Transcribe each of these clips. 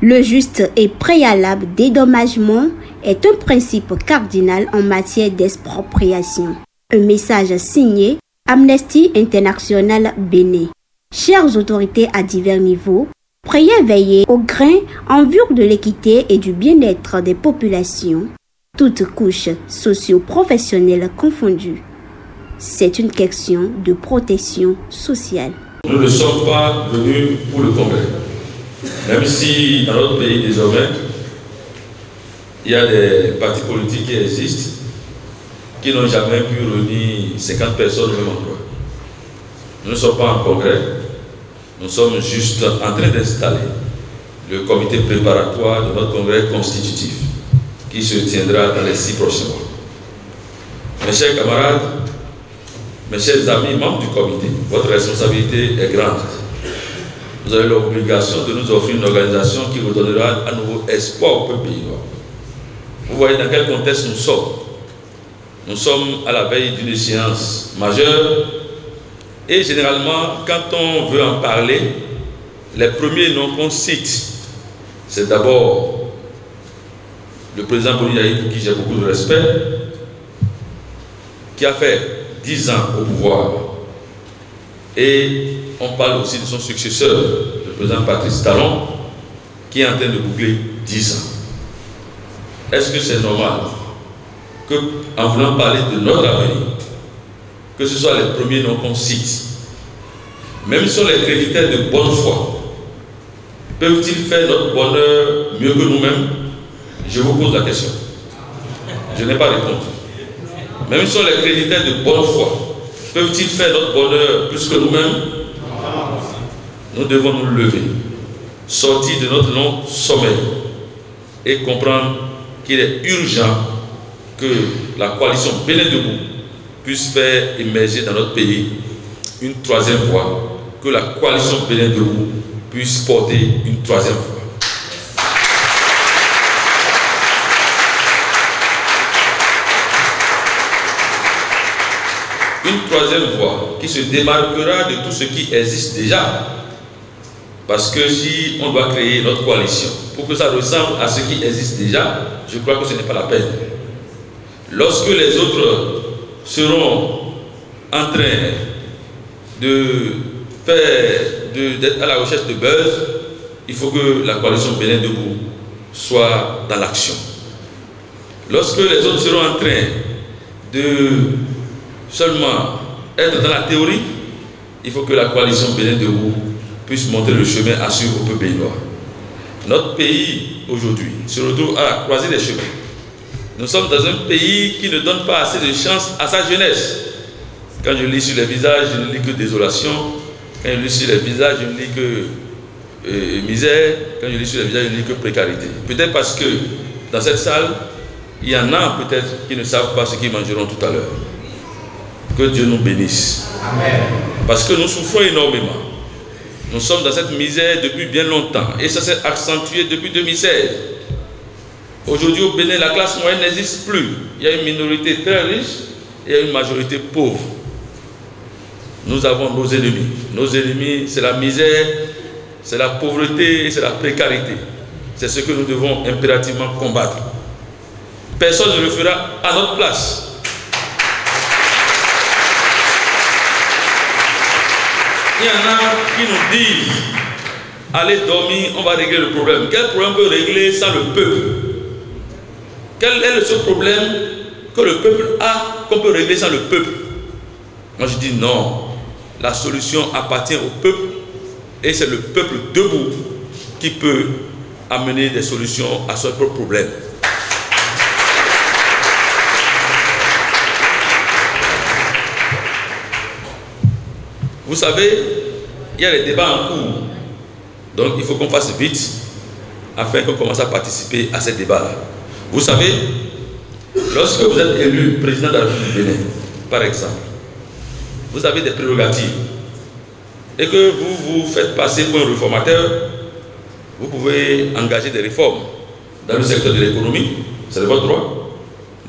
Le juste et préalable dédommagement est un principe cardinal en matière d'expropriation. Un message signé Amnesty International Bénin. Chères autorités à divers niveaux, priez veiller au grain en vue de l'équité et du bien-être des populations, toutes couches socio-professionnelles confondues. C'est une question de protection sociale. Nous ne sommes pas venus pour le congrès. Même si dans notre pays désormais, il y a des partis politiques qui existent, qui n'ont jamais pu réunir 50 personnes au même endroit. Nous ne sommes pas en congrès, nous sommes juste en train d'installer le comité préparatoire de notre congrès constitutif qui se tiendra dans les 6 prochains mois. Mes chers camarades, mes chers amis, membres du comité, votre responsabilité est grande. Vous avez l'obligation de nous offrir une organisation qui vous donnera à nouveau espoir au peuple pays-noir. Vous voyez dans quel contexte nous sommes. Nous sommes à la veille d'une échéance majeure et généralement, quand on veut en parler, les premiers noms qu'on cite, c'est d'abord le président Boni Yahi, pour qui j'ai beaucoup de respect, qui a fait 10 ans au pouvoir. Et on parle aussi de son successeur, le président Patrice Talon, qui est en train de boucler 10 ans. Est-ce que c'est normal que, en voulant parler de notre avenir, que ce soit les premiers noms qu'on cite, même sur les critères de bonne foi, peuvent-ils faire notre bonheur mieux que nous-mêmes? Je vous pose la question. Je n'ai pas répondu. Même sur les critères de bonne foi, peuvent-ils faire notre bonheur plus que nous-mêmes? Nous devons nous lever, sortir de notre long sommeil et comprendre qu'il est urgent que la coalition Bénin Debout puisse faire émerger dans notre pays une troisième voie, que la coalition Bénin Debout puisse porter une troisième voie. Une troisième voie qui se démarquera de tout ce qui existe déjà. Parce que si on doit créer notre coalition pour que ça ressemble à ce qui existe déjà, je crois que ce n'est pas la peine. Lorsque les autres seront en train d'être à la recherche de buzz, il faut que la coalition Bénin Debout soit dans l'action. Lorsque les autres seront en train de seulement être dans la théorie, il faut que la coalition Bénin Debout puisse montrer le chemin à suivre au peuple béninois. Notre pays aujourd'hui se retrouve à la croisée des chemins. Nous sommes dans un pays qui ne donne pas assez de chance à sa jeunesse. Quand je lis sur les visages, je ne lis que désolation. Quand je lis sur les visages, je ne lis que misère. Quand je lis sur les visages, je ne lis que précarité. Peut-être parce que dans cette salle, il y en a peut-être qui ne savent pas ce qu'ils mangeront tout à l'heure. Que Dieu nous bénisse. Amen. Parce que nous souffrons énormément. Nous sommes dans cette misère depuis bien longtemps et ça s'est accentué depuis 2016. Aujourd'hui au Bénin, la classe moyenne n'existe plus. Il y a une minorité très riche et une majorité pauvre. Nous avons nos ennemis. Nos ennemis, c'est la misère, c'est la pauvreté et c'est la précarité. C'est ce que nous devons impérativement combattre. Personne ne le fera à notre place. Il y en a qui nous disent, allez dormir, on va régler le problème. Quel problème peut régler sans le peuple? Quel est le seul problème que le peuple a, qu'on peut régler sans le peuple? Moi je dis non, la solution appartient au peuple et c'est le peuple debout qui peut amener des solutions à son propre problème. Vous savez, il y a des débats en cours. Donc il faut qu'on fasse vite afin qu'on commence à participer à ces débats-là. Vous savez, lorsque vous êtes élu président de la République du Bénin, par exemple, vous avez des prérogatives et que vous vous faites passer pour un réformateur, vous pouvez engager des réformes dans le secteur de l'économie, c'est de votre droit.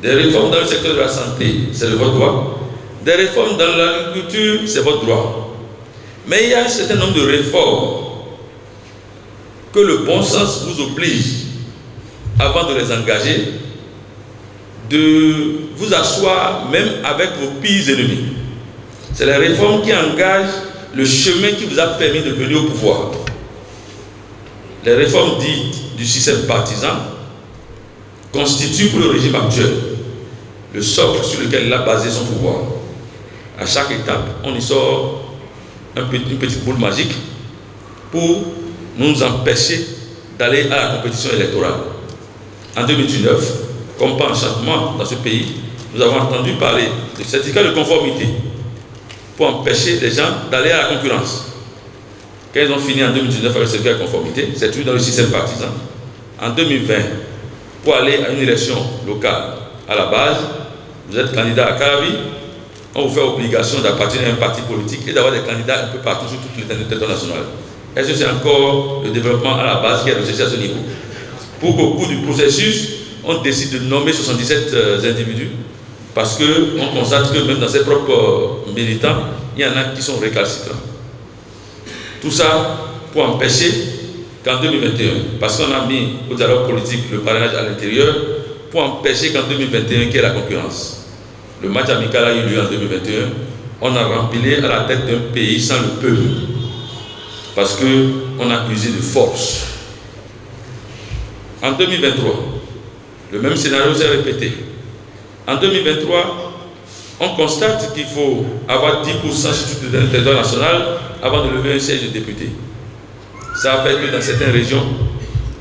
Des réformes dans le secteur de la santé, c'est de votre droit. Des réformes dans l'agriculture, c'est votre droit. Mais il y a un certain nombre de réformes que le bon sens vous oblige, avant de les engager, de vous asseoir même avec vos pires ennemis. C'est la réforme qui engage le chemin qui vous a permis de venir au pouvoir. Les réformes dites du système partisan constituent pour le régime actuel le socle sur lequel il a basé son pouvoir. À chaque étape, on y sort une petite boule magique pour nous empêcher d'aller à la compétition électorale. En 2019, comme par enchantement dans ce pays, nous avons entendu parler de certificat de conformité pour empêcher les gens d'aller à la concurrence. Quand ils ont fini en 2019 avec le certificat de conformité, c'est toujours dans le système partisan. En 2020, pour aller à une élection locale, à la base, vous êtes candidat à Caravi, on vous fait obligation d'appartenir à un parti politique et d'avoir des candidats un peu partout sur toute le territoire national. Est-ce que c'est encore le développement à la base qui est recherché à ce niveau? Pour qu'au cours du processus, on décide de nommer 77 individus, parce qu'on constate que même dans ses propres militants, il y en a qui sont récalcitrants. Tout ça pour empêcher qu'en 2021, parce qu'on a mis au dialogue politique le parrainage à l'intérieur, pour empêcher qu'en 2021 qu'il y ait la concurrence. Le match amical a eu lieu en 2021, on a rempli à la tête d'un pays sans le peuple, parce qu'on a accusé de force. En 2023, le même scénario s'est répété. En 2023, on constate qu'il faut avoir 10% sur tout le territoire national avant de lever un siège de député. Ça a fait que dans certaines régions,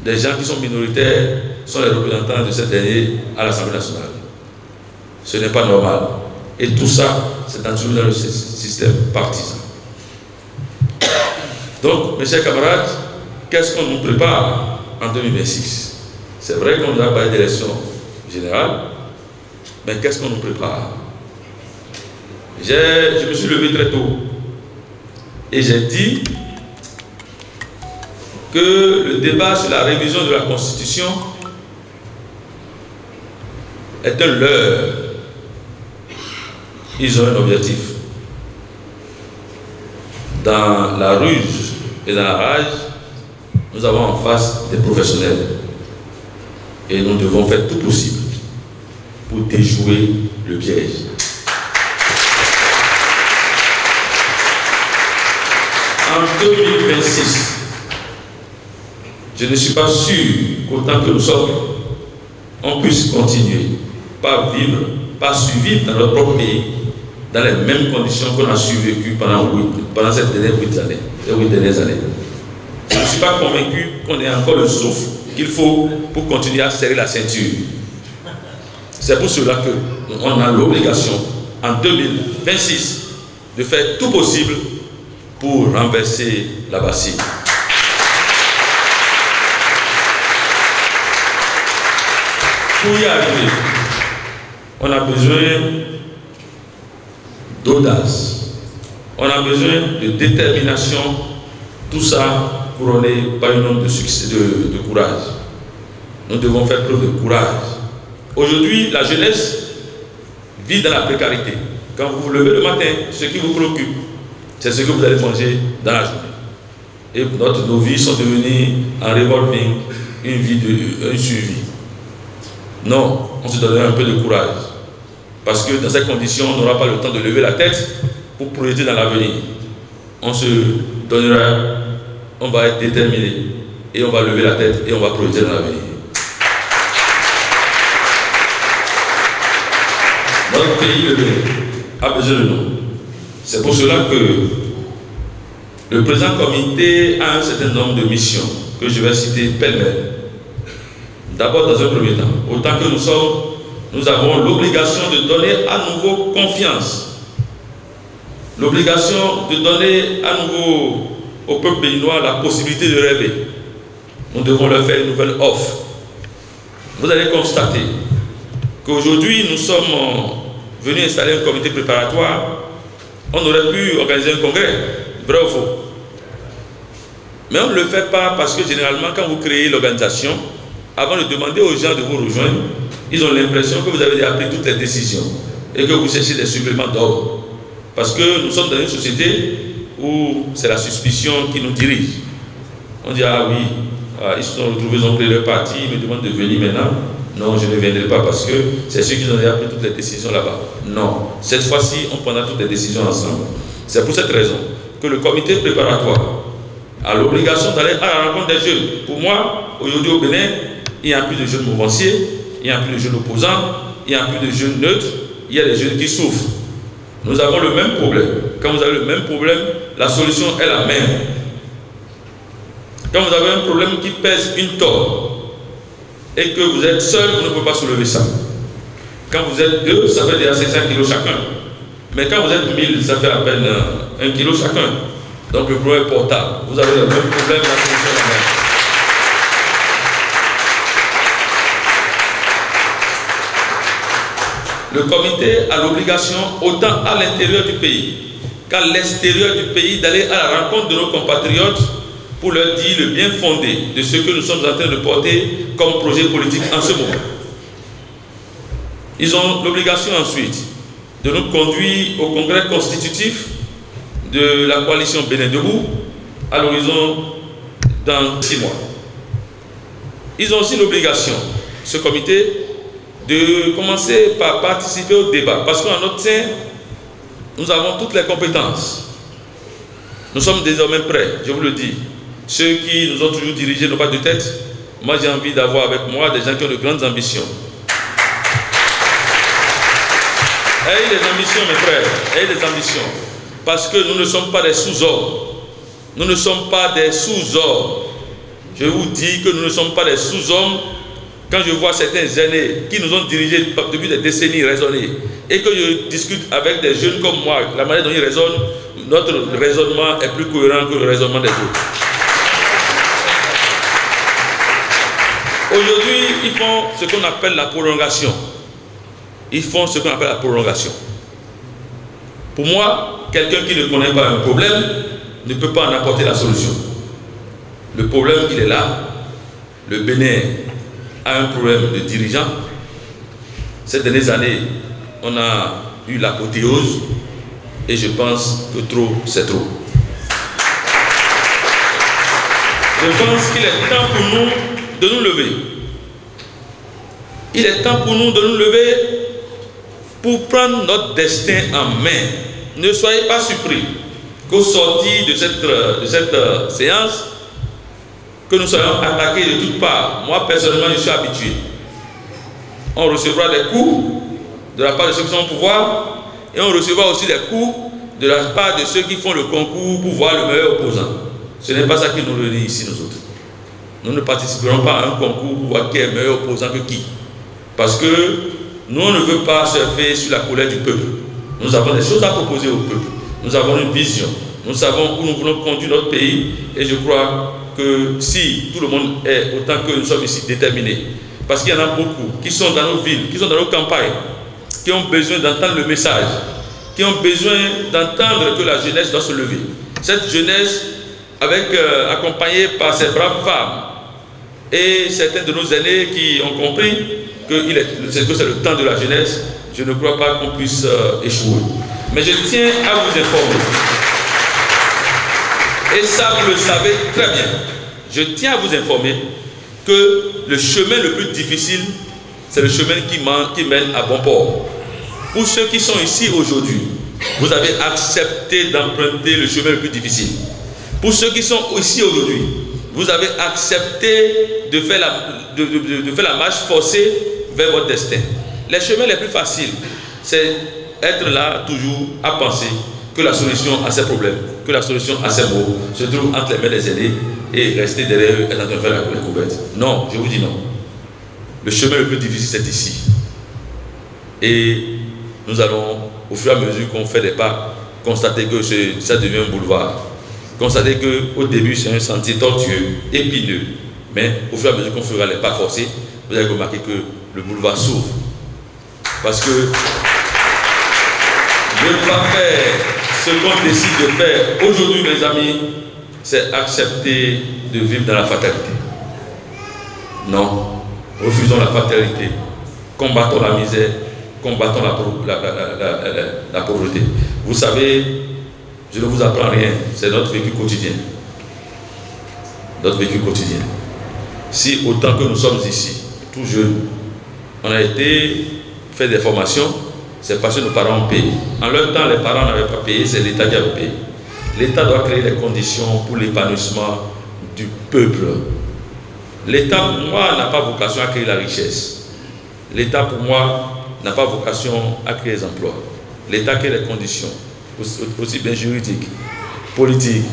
des gens qui sont minoritaires sont les représentants de ces derniers à l'Assemblée nationale. Ce n'est pas normal. Et tout ça, c'est dans le système partisan. Donc, mes chers camarades, qu'est-ce qu'on nous prépare en 2026? C'est vrai qu'on doit parler d'élections générales, mais qu'est-ce qu'on nous prépare? Je me suis levé très tôt et j'ai dit que le débat sur la révision de la Constitution est un leurre. Ils ont un objectif. Dans la ruse et dans la rage, nous avons en face des professionnels. Et nous devons faire tout possible pour déjouer le piège. En 2026, je ne suis pas sûr qu'autant que nous sommes, on puisse continuer par vivre, par survivre dans notre propre pays, dans les mêmes conditions qu'on a survécu pendant ces dernières 8 années. Je ne suis pas convaincu qu'on ait encore le souffle qu'il faut pour continuer à serrer la ceinture. C'est pour cela qu'on a l'obligation, en 2026, de faire tout possible pour renverser la bassine. Pour y arriver, on a besoin d'audace, on a besoin de détermination, tout ça couronné par une onde de succès, de courage. Nous devons faire preuve de courage. Aujourd'hui, la jeunesse vit dans la précarité. Quand vous vous levez le matin, ce qui vous préoccupe, c'est ce que vous allez manger dans la journée. Et nos vies sont devenues en revolving, une vie de survie. Non, on se donnera un peu de courage. Parce que dans ces conditions, on n'aura pas le temps de lever la tête pour projeter dans l'avenir. On se donnera, on va être déterminé et on va lever la tête et on va projeter dans l'avenir. Notre pays a besoin de nous. C'est pour cela que le présent comité a un certain nombre de missions que je vais citer pêle-mêle. D'abord, dans un premier temps, autant que nous sommes, nous avons l'obligation de donner à nouveau confiance. L'obligation de donner à nouveau au peuple béninois la possibilité de rêver. Nous devons leur faire une nouvelle offre. Vous allez constater qu'aujourd'hui, nous sommes venus installer un comité préparatoire. On aurait pu organiser un congrès, vrai ou faux. Mais on ne le fait pas parce que généralement, quand vous créez l'organisation, avant de demander aux gens de vous rejoindre, ils ont l'impression que vous avez déjà pris toutes les décisions et que vous cherchez des suppléments d'ordre. Parce que nous sommes dans une société où c'est la suspicion qui nous dirige. On dit, ah oui, Ils se sont retrouvés, ils ont créé leur parti, ils me demandent de venir maintenant. Non, je ne viendrai pas parce que c'est ceux qui ont déjà pris toutes les décisions là-bas. Non, cette fois-ci, on prendra toutes les décisions ensemble. C'est pour cette raison que le comité préparatoire a l'obligation d'aller à la rencontre des jeunes. Pour moi, aujourd'hui au Bénin, il n'y a plus de jeunes mouvanciers, il n'y a plus de jeunes opposants, il n'y a plus de jeunes neutres, il y a des jeunes qui souffrent. Nous avons le même problème. Quand vous avez le même problème, la solution est la même. Quand vous avez un problème qui pèse une tonne et que vous êtes seul, vous ne pouvez pas soulever ça. Quand vous êtes deux, ça fait déjà 500 kg chacun. Mais quand vous êtes 1000, ça fait à peine 1 kg chacun. Donc le problème est portable. Vous avez le même problème, la solution est la même. Le comité a l'obligation, autant à l'intérieur du pays qu'à l'extérieur du pays, d'aller à la rencontre de nos compatriotes pour leur dire le bien fondé de ce que nous sommes en train de porter comme projet politique en ce moment. Ils ont l'obligation ensuite de nous conduire au congrès constitutif de la coalition Bénin Debout à l'horizon dans 6 mois. Ils ont aussi l'obligation, ce comité, de commencer par participer au débat, parce qu'en notre sein, nous avons toutes les compétences. Nous sommes désormais prêts, je vous le dis. Ceux qui nous ont toujours dirigés n'ont pas de tête. Moi, j'ai envie d'avoir avec moi des gens qui ont de grandes ambitions. Ayez des ambitions, mes frères, ayez des ambitions. Parce que nous ne sommes pas des sous-hommes. Nous ne sommes pas des sous-hommes. Je vous dis que nous ne sommes pas des sous-hommes. Quand je vois certains aînés qui nous ont dirigés depuis des décennies raisonner, et que je discute avec des jeunes comme moi, la manière dont ils raisonnent, notre raisonnement est plus cohérent que le raisonnement des autres. Aujourd'hui, ils font ce qu'on appelle la prolongation. Ils font ce qu'on appelle la prolongation. Pour moi, quelqu'un qui ne connaît pas un problème ne peut pas en apporter la solution. Le problème, il est là. Le Bénin a un problème de dirigeants. Ces dernières années, on a eu l'apothéose et je pense que trop, c'est trop. Je pense qu'il est temps pour nous de nous lever. Il est temps pour nous de nous lever pour prendre notre destin en main. Ne soyez pas surpris qu'au sortir de cette séance, que nous soyons attaqués de toutes parts. Moi, personnellement, je suis habitué. On recevra des coups de la part de ceux qui sont au pouvoir et on recevra aussi des coups de la part de ceux qui font le concours pour voir le meilleur opposant. Ce n'est pas ça qui nous réunit ici, nous autres. Nous ne participerons pas à un concours pour voir qui est meilleur opposant que qui. Parce que nous, on ne veut pas surfer sur la colère du peuple. Nous avons des choses à proposer au peuple. Nous avons une vision. Nous savons où nous voulons conduire notre pays et je crois que si tout le monde est autant que nous sommes ici déterminés, parce qu'il y en a beaucoup qui sont dans nos villes, qui sont dans nos campagnes, qui ont besoin d'entendre le message, qui ont besoin d'entendre que la jeunesse doit se lever. Cette jeunesse, accompagnée par ces braves femmes et certains de nos aînés qui ont compris que c'est le temps de la jeunesse, je ne crois pas qu'on puisse échouer. Mais je tiens à vous informer. Et ça, vous le savez très bien. Je tiens à vous informer que le chemin le plus difficile, c'est le chemin qui mène à bon port. Pour ceux qui sont ici aujourd'hui, vous avez accepté d'emprunter le chemin le plus difficile. Pour ceux qui sont ici aujourd'hui, vous avez accepté de faire la marche forcée vers votre destin. Les chemins les plus faciles, c'est être là toujours à penser que la solution à ces problèmes, que la solution à ces maux se trouve entre les mains des aînés et rester derrière eux et en train de faire la couverte. Non, je vous dis non. Le chemin le plus difficile, c'est ici. Et nous allons, au fur et à mesure qu'on fait des pas, constater que ça devient un boulevard. Constater qu'au début, c'est un sentier tortueux, épineux. Mais au fur et à mesure qu'on fera les pas forcés, vous allez remarquer que le boulevard s'ouvre. Parce que ne pas faire ce qu'on décide de faire aujourd'hui, mes amis, c'est accepter de vivre dans la fatalité. Non, refusons la fatalité. Combattons la misère, combattons la pauvreté. Vous savez, je ne vous apprends rien, c'est notre vécu quotidien. Notre vécu quotidien. Si autant que nous sommes ici, tout jeunes, on a été faire des formations, c'est parce que nos parents ont payé. En leur temps, les parents n'avaient pas payé, c'est l'État qui avait payé. L'État doit créer les conditions pour l'épanouissement du peuple. L'État, pour moi, n'a pas vocation à créer la richesse. L'État, pour moi, n'a pas vocation à créer les emplois. L'État crée les conditions, aussi bien juridiques, politiques,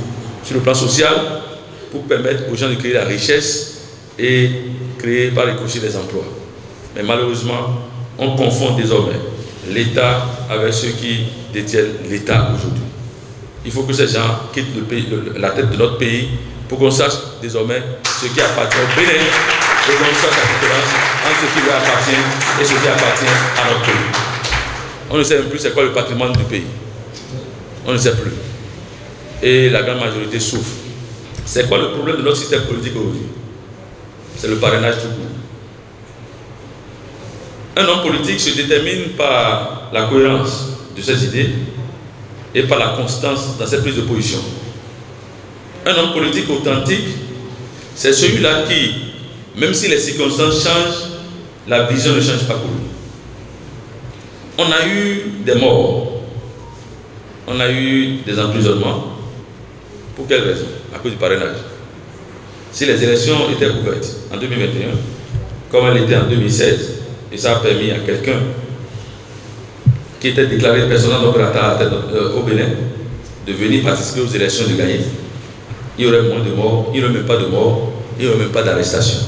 sur le plan social, pour permettre aux gens de créer la richesse et créer par ricochet des emplois. Mais malheureusement, on confond désormais l'État avec ceux qui détiennent l'État aujourd'hui. Il faut que ces gens quittent la tête de notre pays pour qu'on sache désormais ce qui appartient au Bénin et qu'on sache la différence entre ce qui lui appartient et ce qui appartient à notre pays. On ne sait même plus c'est quoi le patrimoine du pays. On ne sait plus. Et la grande majorité souffre. C'est quoi le problème de notre système politique aujourd'hui? C'est le parrainage tout court. Un homme politique se détermine par la cohérence de ses idées et par la constance dans ses prises de position. Un homme politique authentique, c'est celui-là qui, même si les circonstances changent, la vision ne change pas pour lui. On a eu des morts, on a eu des emprisonnements. Pour quelle raison? À cause du parrainage. Si les élections étaient ouvertes en 2021, comme elles étaient en 2016, et ça a permis à quelqu'un qui était déclaré persona non grata au Bénin de venir participer aux élections et de gagner, il y aurait moins de morts, il n'y aurait même pas de morts, il n'y aurait même pas d'arrestation.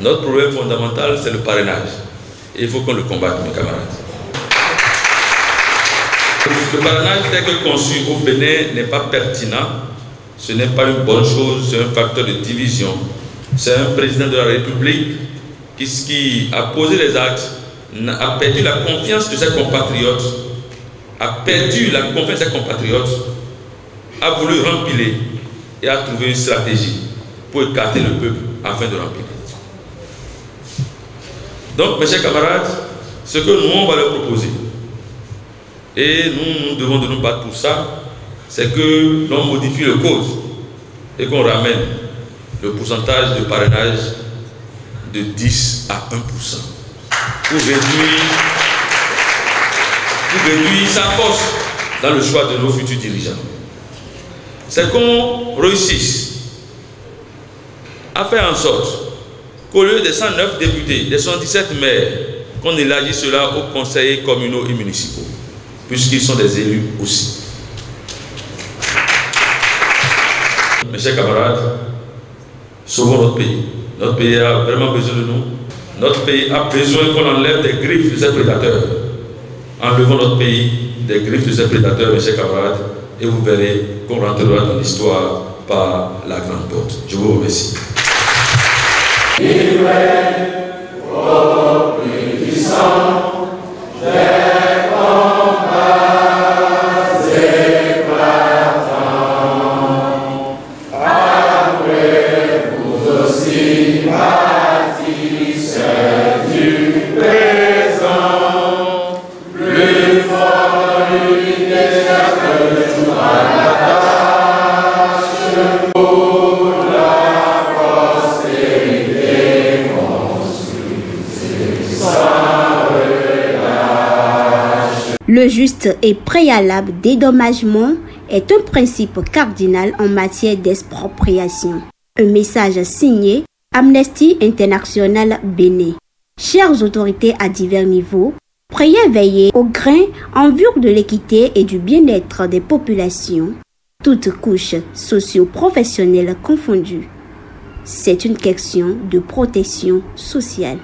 Notre problème fondamental, c'est le parrainage. Et il faut qu'on le combatte, mes camarades. Le parrainage tel que conçu au Bénin n'est pas pertinent, ce n'est pas une bonne chose, c'est un facteur de division. C'est un président de la République qui a posé les actes, a perdu la confiance de ses compatriotes, a voulu rempiler et a trouvé une stratégie pour écarter le peuple afin de rempiler. Donc, mes chers camarades, ce que nous, on va leur proposer, et nous devons de nous battre pour ça, c'est que l'on modifie le code et qu'on ramène le pourcentage de parrainage de 10 à 1% pour réduire sa force dans le choix de nos futurs dirigeants. C'est qu'on réussisse à faire en sorte qu'au lieu des 109 députés, des 117 maires, qu'on élargisse cela aux conseillers communaux et municipaux, puisqu'ils sont des élus aussi. Mes chers camarades, sauvons notre pays. Notre pays a vraiment besoin de nous. Notre pays a besoin qu'on enlève des griffes de ces prédateurs. Enlevons notre pays des griffes de ces prédateurs, mes chers camarades, et vous verrez qu'on rentrera dans l'histoire par la grande porte. Je vous remercie. Le juste et préalable dédommagement est un principe cardinal en matière d'expropriation. Un message signé Amnesty International Bénin. Chères autorités à divers niveaux, priez veiller au grain en vue de l'équité et du bien-être des populations, toutes couches socio-professionnelles confondues. C'est une question de protection sociale.